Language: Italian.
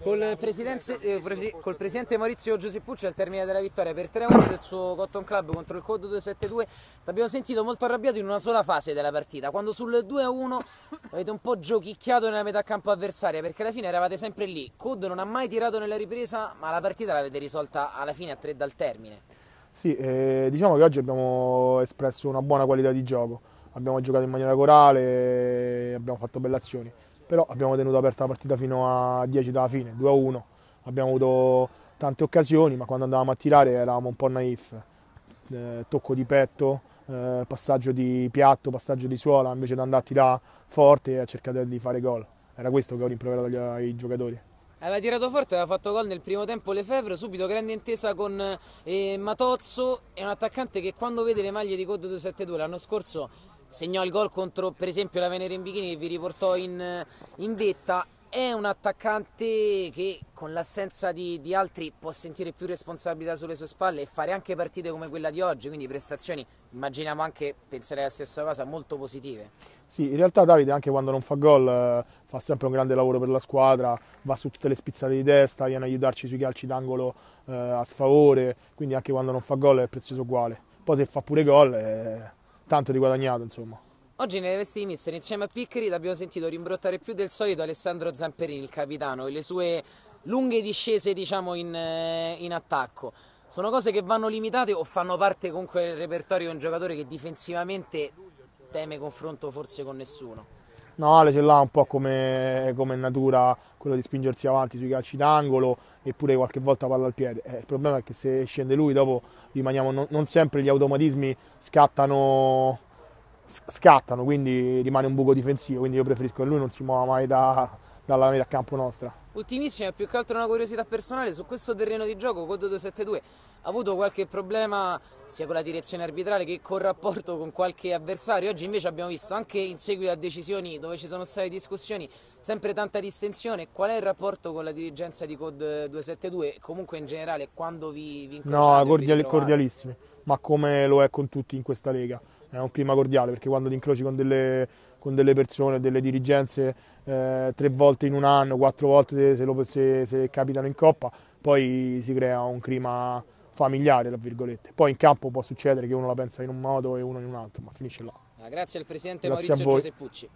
Col presidente Maurizio Giuseppucci al termine della vittoria per 3-1 del suo Cotton Club contro il COD 272, l'abbiamo sentito molto arrabbiato in una sola fase della partita, quando sul 2-1 avete un po' giochicchiato nella metà campo avversaria, perché alla fine eravate sempre lì. COD non ha mai tirato nella ripresa, ma la partita l'avete risolta alla fine a 3 dal termine. Sì, diciamo che oggi abbiamo espresso una buona qualità di gioco, abbiamo giocato in maniera corale, abbiamo fatto belle azioni, però abbiamo tenuto aperta la partita fino a 10 dalla fine, 2-1, abbiamo avuto tante occasioni, ma quando andavamo a tirare eravamo un po' naif, tocco di petto, passaggio di piatto, passaggio di suola, invece di andare a tirare forte e a cercare di fare gol. Era questo che ho rimproverato ai giocatori. Aveva tirato forte, aveva fatto gol nel primo tempo Lefebvre, subito grande intesa con Matozzo, è un attaccante che quando vede le maglie di COD 272 l'anno scorso segnò il gol contro per esempio la Venere in Bikini che vi riportò in vetta. È un attaccante che con l'assenza di altri può sentire più responsabilità sulle sue spalle e fare anche partite come quella di oggi, quindi prestazioni, immaginiamo anche, penserei la stessa cosa, molto positive. Sì, in realtà Davide anche quando non fa gol fa sempre un grande lavoro per la squadra, va su tutte le spizzate di testa, viene a aiutarci sui calci d'angolo a sfavore, quindi anche quando non fa gol è prezioso uguale. Poi se fa pure gol è tanto di guadagnato, insomma. Oggi nelle vesti di mister insieme a Piccoli abbiamo sentito rimbrottare più del solito Alessandro Zamperini, il capitano, e le sue lunghe discese diciamo in attacco. Sono cose che vanno limitate o fanno parte comunque del repertorio di un giocatore che difensivamente teme confronto forse con nessuno? No, Ale ce l'ha un po' come natura quello di spingersi avanti sui calci d'angolo eppure qualche volta palla al piede. Il problema è che se scende lui dopo rimaniamo, non sempre gli automatismi scattano, quindi rimane un buco difensivo, quindi io preferisco che lui non si muova mai dalla metà campo nostra. Ultimissima, più che altro una curiosità personale, su questo terreno di gioco COD 272 ha avuto qualche problema sia con la direzione arbitrale che col rapporto con qualche avversario. Oggi invece abbiamo visto anche in seguito a decisioni dove ci sono state discussioni sempre tanta distensione. Qual è il rapporto con la dirigenza di COD 272 e comunque in generale quando vi incrociate? No, cordialissimi, ma come lo è con tutti in questa Lega. È un clima cordiale perché quando ti incroci con delle persone, delle dirigenze 3 volte in un anno, 4 volte se capitano in Coppa, poi si crea un clima familiare, tra virgolette. Poi in campo può succedere che uno la pensa in un modo e uno in un altro, ma finisce là. Grazie al presidente Grazie a Maurizio voi. Giuseppucci.